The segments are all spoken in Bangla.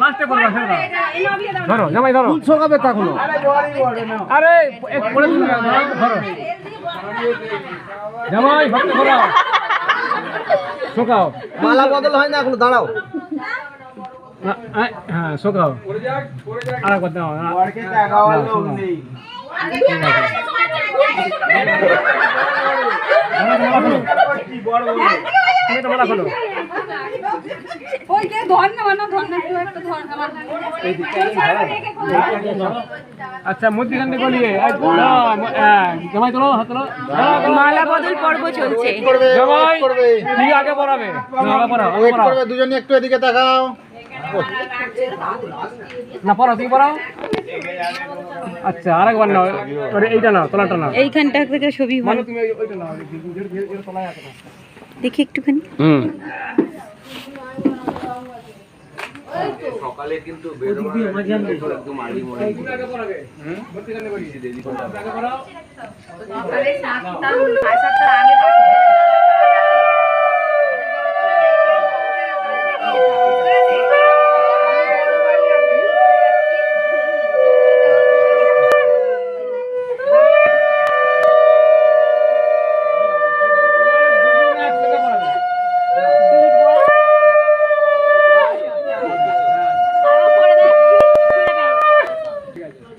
লাস্টে করবে ধরো জামাই ধরো ফুল শোকাবে তখনো আরে পড়ে ধরো জামাই ভক্ত করো শোকাও মালা বদল হয় না এখনো দাঁড়াও হ্যাঁ শোকাও আর একবার দাও আচ্ছা মধ্যখান থেকে বলিয়ে জামাই তোলো হাত তোলো মালা বদল পর্ব চলছে। জামাই ঠিক আগে পড়াবে দুজনে একটু এদিকে তাকাও না পড়াও তুমি পড়াও আচ্ছা আরেকবার নাও এইটা নাও তোলাটা নাও এইখানটা থেকে ছবি মানে তুমি ওইটা নাও তোলা আছে না দেখি একটুখানি সকালে কিন্তু একদম আর্লি মর্নিং আগে পড়াবে মধ্যখানে বলিয়ে দিদি আগে পড়াও সকালে 7টা 7:30 আগে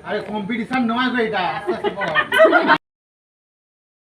আরে কম্পিটিশন নয় গো এটা